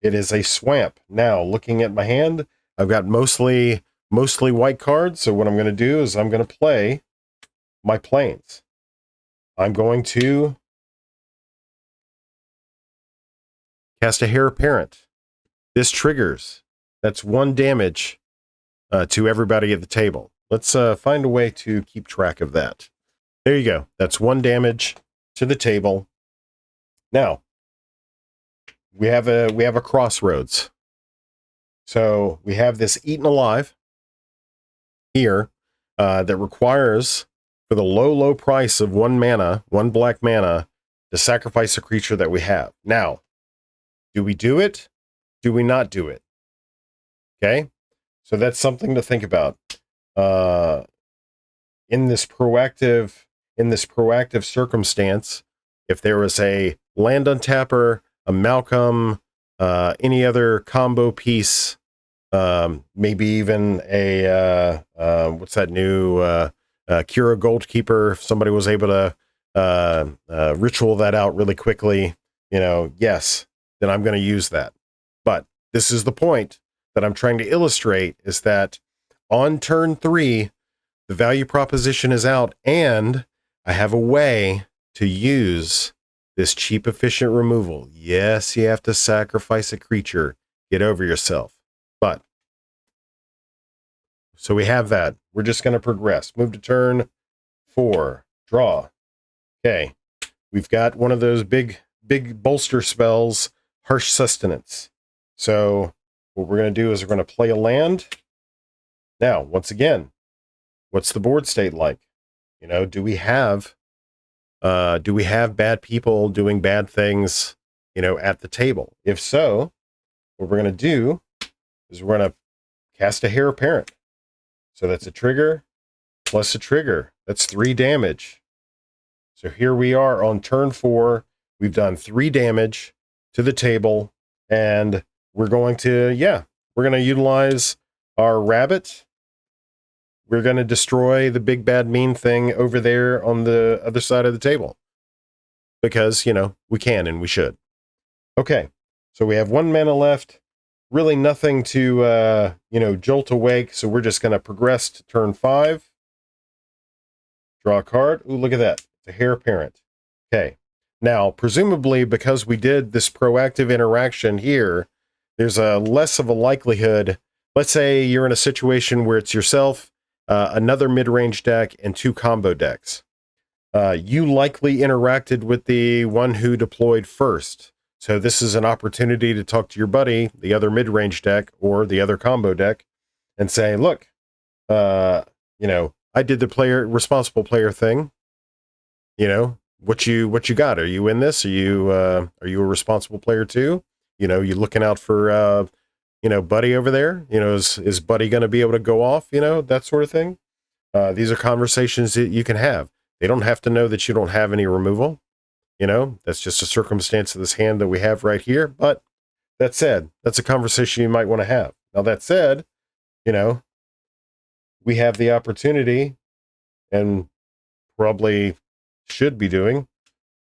It is a Swamp. Now, looking at my hand, I've got mostly white cards, so what I'm going to do is I'm going to play my Plains. I'm going to cast a Heir Apparent. This triggers. That's 1 damage to everybody at the table. Let's find a way to keep track of that. There you go. That's 1 damage to the table. Now, we have a crossroads. So we have this Eaten Alive here that requires, for the low price of 1 mana, 1 black mana, to sacrifice a creature that we have. Now, do we do it? Do we not do it? Okay, so that's something to think about. In this proactive circumstance, if there was a land untapper, a Malcolm, any other combo piece, maybe even a what's that new Kira Goldkeeper, if somebody was able to ritual that out really quickly, yes, then I'm going to use that. But this is the point that I'm trying to illustrate, is that on turn 3, the value proposition is out, and I have a way to use this cheap, efficient removal. Yes, you have to sacrifice a creature. Get over yourself. But, so we have that. We're just going to progress. Move to turn 4. Draw. Okay. We've got one of those big bolster spells, Harsh Sustenance. So what we're going to do is we're going to play a land. Now, once again, what's the board state like? Do we have bad people doing bad things, at the table? If so, what we're going to do is we're going to cast a Heir Apparent. So that's a trigger plus a trigger. That's 3 damage. So here we are on turn 4. We've done 3 damage to the table, and we're going to, we're going to utilize our rabbit. We're going to destroy the big bad mean thing over there on the other side of the table. Because, we can and we should. Okay, so we have 1 mana left. Really nothing to, jolt awake. So we're just going to progress to turn 5. Draw a card. Ooh, look at that. It's a Heir Apparent. Okay. Now, presumably, because we did this proactive interaction here, there's a less of a likelihood. Let's say you're in a situation where it's yourself, another mid-range deck, and 2 combo decks. You likely interacted with the one who deployed first. So this is an opportunity to talk to your buddy, the other mid-range deck, or the other combo deck, and say, look, I did the responsible player thing. What you got? Are you in this? Are you a responsible player too? You looking out for Buddy over there? Is Buddy going to be able to go off? That sort of thing. These are conversations that you can have. They don't have to know that you don't have any removal. That's just a circumstance of this hand that we have right here. But that said, that's a conversation you might want to have. Now that said, we have the opportunity, and probably should be doing,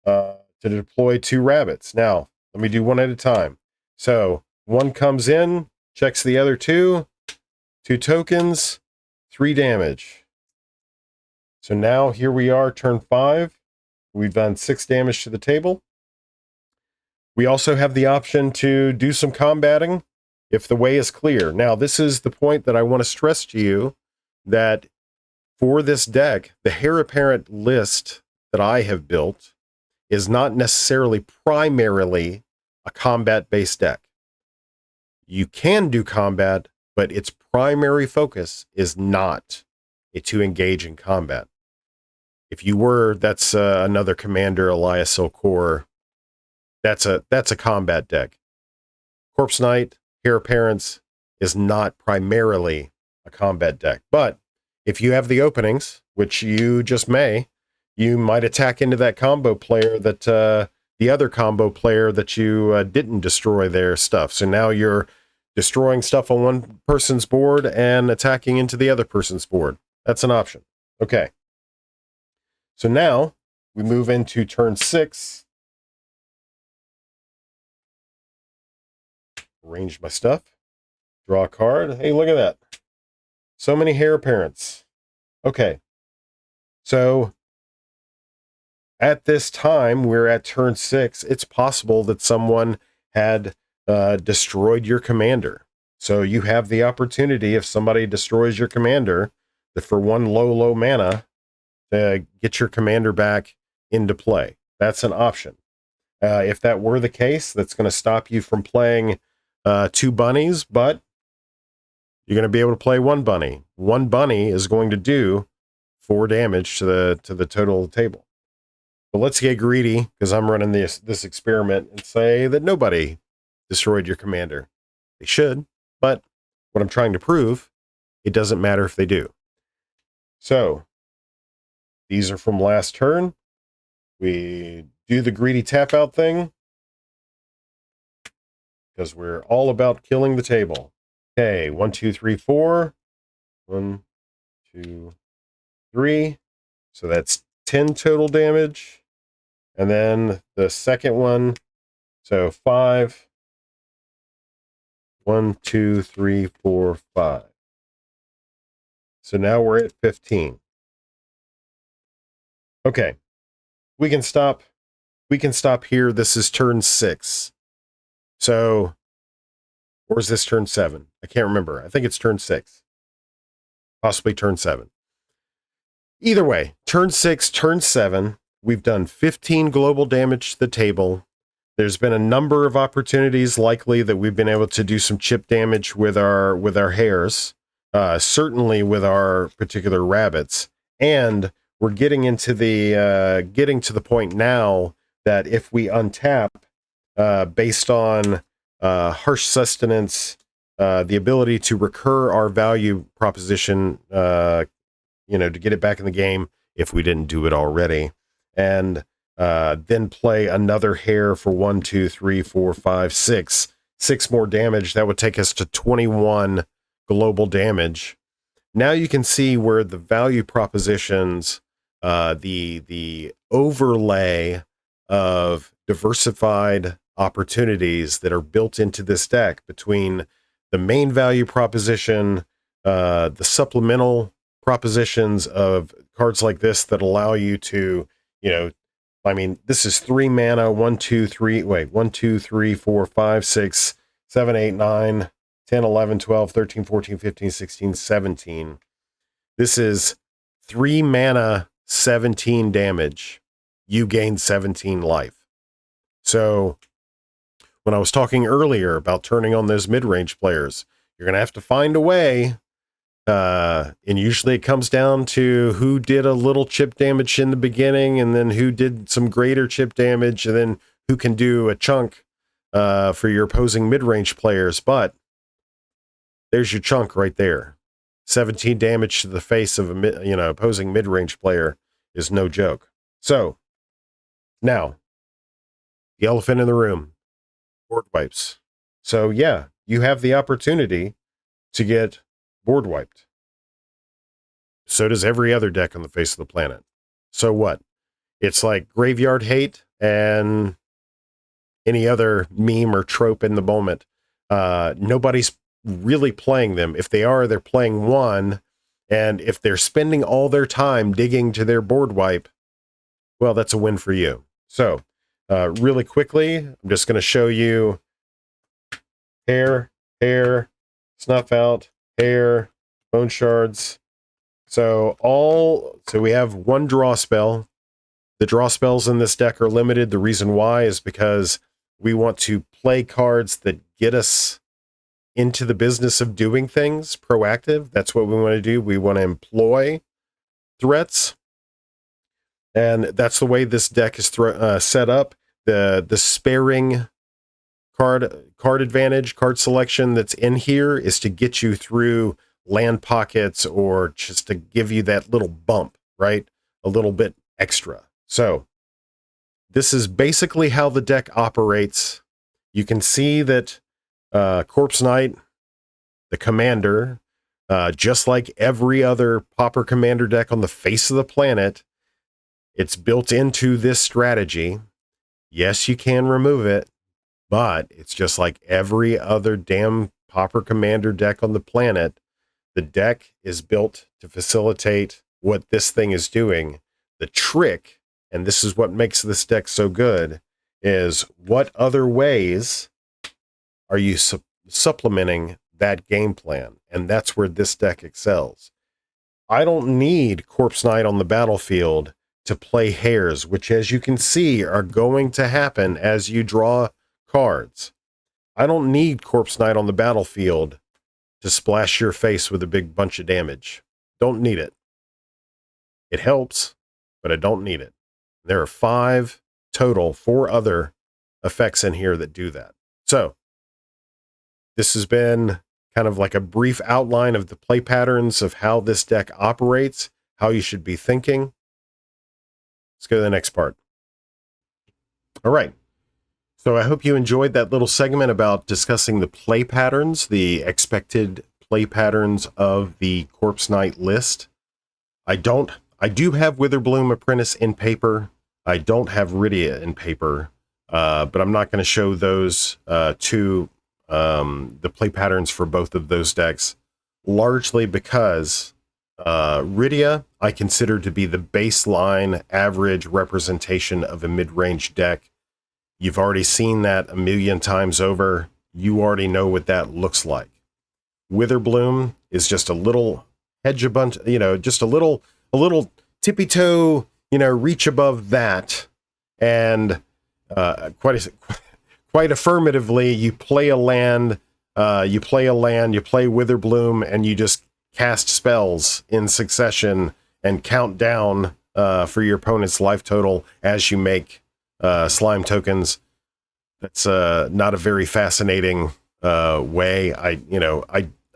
to deploy 2 rabbits. Now, let me do one at a time. So, 1 comes in, checks the other 2, 2 tokens, 3 damage. So now, here we are, turn 5. We've done 6 damage to the table. We also have the option to do some combating if the way is clear. Now, this is the point that I want to stress to you, that for this deck, the Heir Apparent list that I have built is not necessarily primarily a combat-based deck. You can do combat, but its primary focus is not to engage in combat. If you were, that's another commander, Elias Silcor. That's a combat deck. Corpse Knight, Heir Apparents is not primarily a combat deck. But if you have the openings, which you just may, you might attack into that combo player that the other combo player that you didn't destroy their stuff. So now you're destroying stuff on one person's board and attacking into the other person's board. That's an option. Okay. So now we move into turn 6. Arrange my stuff. Draw a card. Hey, look at that. So many Heir Apparents. Okay. So at this time, we're at turn 6. It's possible that someone had destroyed your commander. So you have the opportunity, if somebody destroys your commander, that for 1 low mana, to get your commander back into play. That's an option. If that were the case, that's going to stop you from playing 2 bunnies, but you're going to be able to play 1 bunny. 1 bunny is going to do 4 damage to the total of the table. But let's get greedy, because I'm running this experiment, and say that nobody destroyed your commander. They should, but what I'm trying to prove, it doesn't matter if they do. So these are from last turn. We do the greedy tap out thing, because we're all about killing the table. Okay, 1, 2, 3, 4. 1, 2, 3. So that's 10 total damage. And then the second one, so 5. 1, 2, 3, 4, 5. So now we're at 15. Okay. We can stop here. This is turn 6. So, or is this turn 7? I can't remember. I think it's turn 6. Possibly turn 7. Either way, turn 6, turn 7. We've done 15 global damage to the table. There's been a number of opportunities likely that we've been able to do some chip damage with our hairs. Certainly with our particular rabbits. And we're getting into the point now that if we untap based on harsh sustenance, the ability to recur our value proposition, to get it back in the game if we didn't do it already, and then play another hair for 1, 2, 3, 4, 5, 6 more damage. That would take us to 21 global damage. Now you can see where the value propositions, the overlay of diversified opportunities that are built into this deck between the main value proposition, the supplemental propositions of cards like this that allow you to, this is 3 mana, 1, 2, 3, 4, 5, 6, 7, 8, 9, 10, 11, 12, 13, 14, 15, 16, 17. This is 3 mana, 17 damage. You gain 17 life. So when I was talking earlier about turning on those mid-range players, you're going to have to find a way. And usually it comes down to who did a little chip damage in the beginning, and then who did some greater chip damage, and then who can do a chunk for your opposing mid-range players. But there's your chunk right there. 17 damage to the face of a opposing mid-range player is no joke. So now, the elephant in the room, board wipes. So yeah, you have the opportunity to get board wiped. So does every other deck on the face of the planet. So what? It's like graveyard hate and any other meme or trope in the moment. Nobody's really playing them. If they are, they're playing one. And if they're spending all their time digging to their board wipe, well, that's a win for you. So really quickly, I'm just going to show you hair, snuff out, hair, bone shards. So we have one draw spell. The draw spells in this deck are limited. The reason why is because we want to play cards that get us into the business of doing things, proactive. That's what we want to do. We want to employ threats. And that's the way this deck is set up. The sparing card advantage, card selection that's in here is to get you through land pockets, or just to give you that little bump, right? A little bit extra. So this is basically how the deck operates. You can see that Corpse Knight, the commander, just like every other Pauper Commander deck on the face of the planet, it's built into this strategy. Yes, you can remove it, but it's just like every other damn Pauper Commander deck on the planet. The deck is built to facilitate what this thing is doing. The trick, and this is what makes this deck so good, is what other ways are you supplementing that game plan? And that's where this deck excels. I don't need Corpse Knight on the battlefield to play hairs, which, as you can see, are going to happen as you draw cards. I don't need Corpse Knight on the battlefield to splash your face with a big bunch of damage. Don't need it. It helps, but I don't need it. There are 4 other effects in here that do that. So this has been kind of like a brief outline of the play patterns of how this deck operates, how you should be thinking. Let's go to the next part. All right. So I hope you enjoyed that little segment about discussing the play patterns, the expected play patterns of the Corpse Knight list. I do have Witherbloom Apprentice in paper. I don't have Rydia in paper, but I'm not going to show those the play patterns for both of those decks, largely because Rydia I consider to be the baseline average representation of a mid-range deck. You've already seen that a million times over. You already know what that looks like. Witherbloom is just a little hedge just a little tippy toe, reach above that. And quite affirmatively, you play a land, you play Witherbloom, and you just cast spells in succession and count down for your opponent's life total as you make slime tokens. that's not a very fascinating way.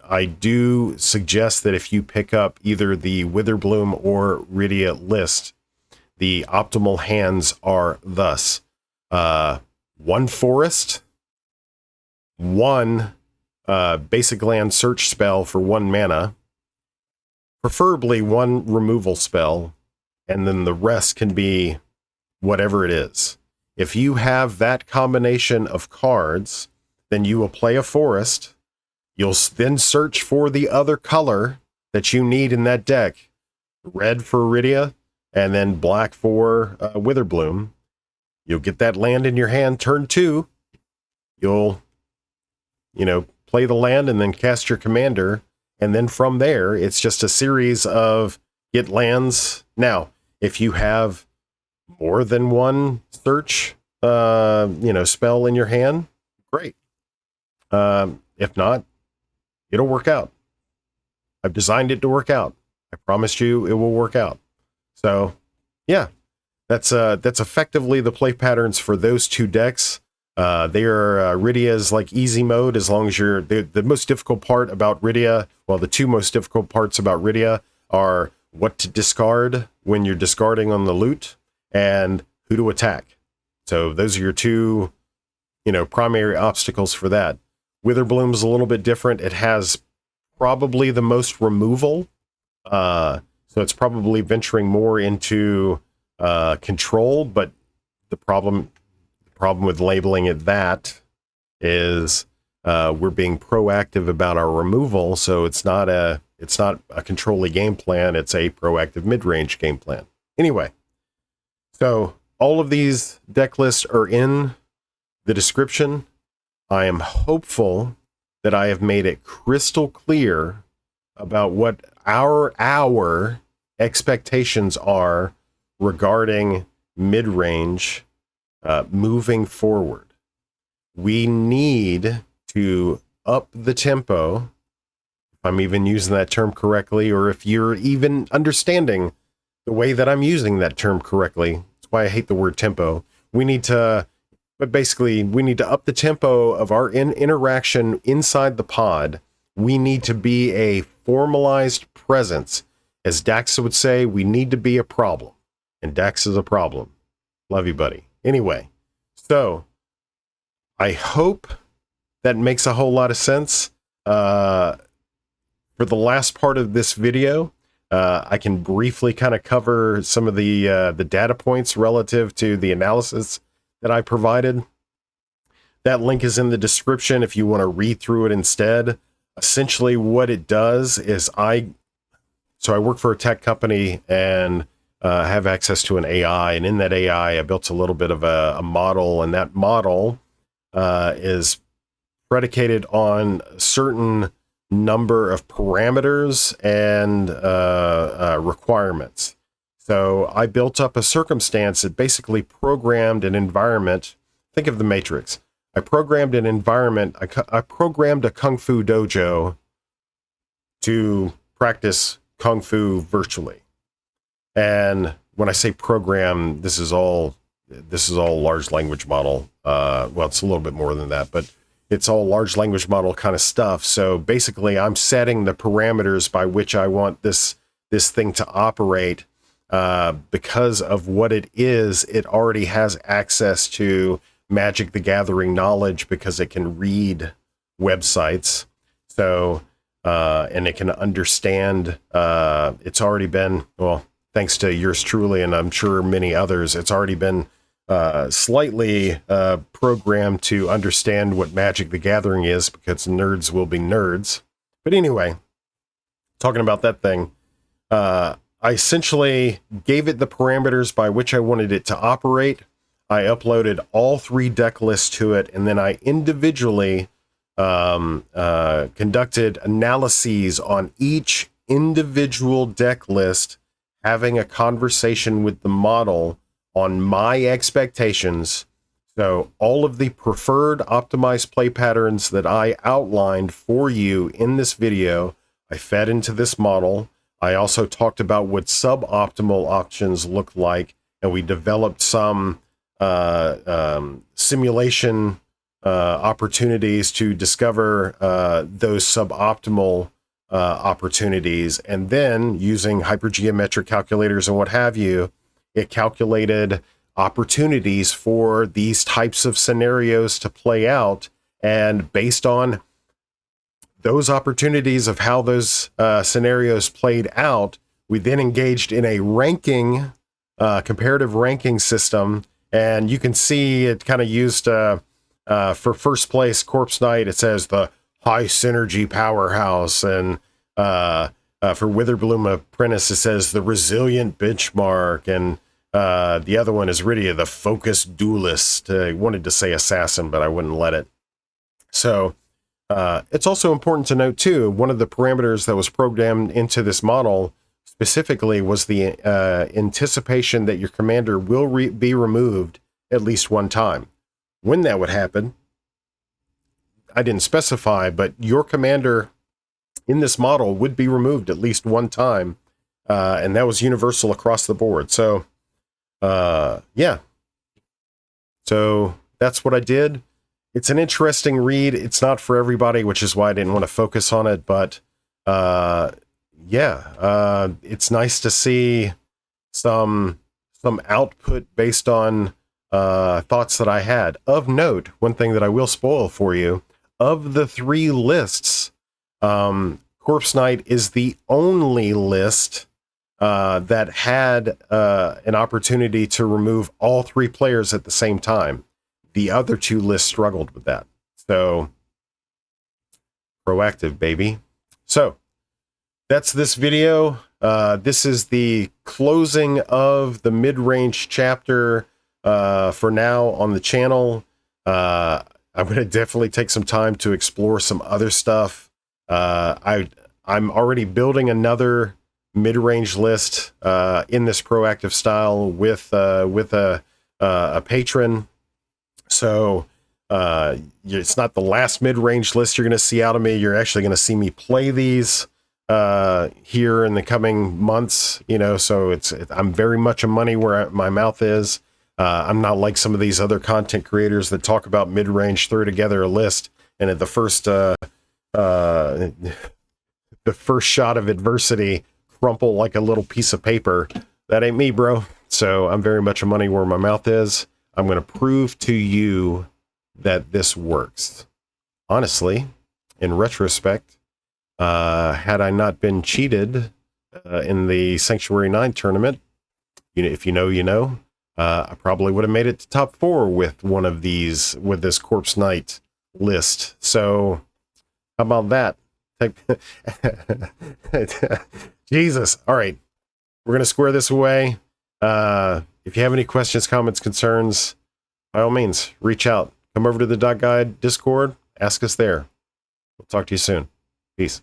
I do suggest that if you pick up either the Witherbloom or Rydia list, the optimal hands are thus: one forest, one basic land search spell for 1 mana, preferably 1 removal spell, and then the rest can be whatever it is. If you have that combination of cards, then you will play a forest. You'll then search for the other color that you need in that deck. Red for Rydia, and then black for Witherbloom. You'll get that land in your hand turn 2. You'll, play the land and then cast your commander. And then from there, it's just a series of get lands. Now, if you have more than 1 search, spell in your hand, great. If not, it'll work out. I've designed it to work out. I promised you it will work out. So, yeah, that's effectively the play patterns for those 2 decks. They are Rydia's like easy mode, as long as you're the most difficult part about Rydia. Well, the 2 most difficult parts about Rydia are what to discard when you're discarding on the loot, and who to attack. So those are your 2, primary obstacles for that. Witherbloom's a little bit different. It has probably the most removal. So it's probably venturing more into control, but the problem with labeling it that is we're being proactive about our removal, so it's not a control-y game plan, it's a proactive mid-range game plan. Anyway, so all of these deck lists are in the description. I am hopeful that I have made it crystal clear about what our expectations are regarding mid-range moving forward. We need to up the tempo, if I'm even using that term correctly, or if you're even understanding the way that I'm using that term correctly. That's why I hate the word tempo. We need to up the tempo of our interaction inside the pod. We need to be a formalized presence. As Dax would say, we need to be a problem. And Dax is a problem. Love you, buddy. Anyway, so I hope that makes a whole lot of sense. For the last part of this video, I can briefly kind of cover some of the data points relative to the analysis that I provided. That link is in the description if you want to read through it instead. Essentially what it does is I work for a tech company and have access to an AI, and in that AI I built a little bit of a model, and that model is predicated on a certain number of parameters and requirements. So I built up a circumstance that basically programmed an environment. Think of the Matrix. I programmed an environment. I programmed a Kung Fu dojo to practice Kung Fu virtually. And when I say program, this is all large language model. Well, it's a little bit more than that, but it's all large language model kind of stuff. So basically, I'm setting the parameters by which I want this thing to operate. Because of what it is, it already has access to Magic the Gathering knowledge because it can read websites. So, and it can understand, it's already been, well, thanks to yours truly, and I'm sure many others, it's already been slightly programmed to understand what Magic the Gathering is, because nerds will be nerds. But anyway, talking about that thing, I essentially gave it the parameters by which I wanted it to operate. I uploaded all 3 deck lists to it, and then I individually conducted analyses on each individual deck list, having a conversation with the model on my expectations. So all of the preferred optimized play patterns that I outlined for you in this video, I fed into this model. I also talked about what suboptimal options look like, and we developed some simulation opportunities to discover those suboptimal opportunities. And then using hypergeometric calculators and what have you, it calculated opportunities for these types of scenarios to play out. And based on those opportunities of how those scenarios played out, we then engaged in a ranking, comparative ranking system. And you can see it kind of used for first place Corpse Knight, it says the high synergy powerhouse. And for Witherbloom Apprentice, it says the resilient benchmark. And the other one is Rydia, the focused duelist. I wanted to say assassin, but I wouldn't let it. So it's also important to note, too, one of the parameters that was programmed into this model specifically was the anticipation that your commander will be removed at least one time. When that would happen, I didn't specify, but your commander in this model would be removed at least one time, and that was universal across the board. So, yeah. So that's what I did. It's an interesting read. It's not for everybody, which is why I didn't want to focus on it, but yeah, it's nice to see some output based on thoughts that I had. Of note, one thing that I will spoil for you, of the 3 lists, Corpse Knight is the only list that had an opportunity to remove all 3 players at the same time. The other 2 lists struggled with that. So, proactive, baby. So, that's this video. This is the closing of the mid-range chapter for now on the channel. I'm going to definitely take some time to explore some other stuff. I'm already building another mid-range list in this proactive style with a patron. So it's not the last mid-range list you're going to see out of me. You're actually going to see me play these here in the coming months, you know, so I'm very much a money where my mouth is. I'm not like some of these other content creators that talk about mid-range, throw together a list, and at the first shot of adversity, crumple like a little piece of paper. That ain't me, bro. So I'm very much a money where my mouth is. I'm going to prove to you that this works. Honestly, in retrospect, had I not been cheated in the Sanctuary 9 tournament, you know, if you know, you know, I probably would have made it to top 4 with one of these, with this Corpse Knight list. So, how about that? Jesus. All right. We're going to square this away. If you have any questions, comments, concerns, by all means, reach out. Come over to the Guide Discord. Ask us there. We'll talk to you soon. Peace.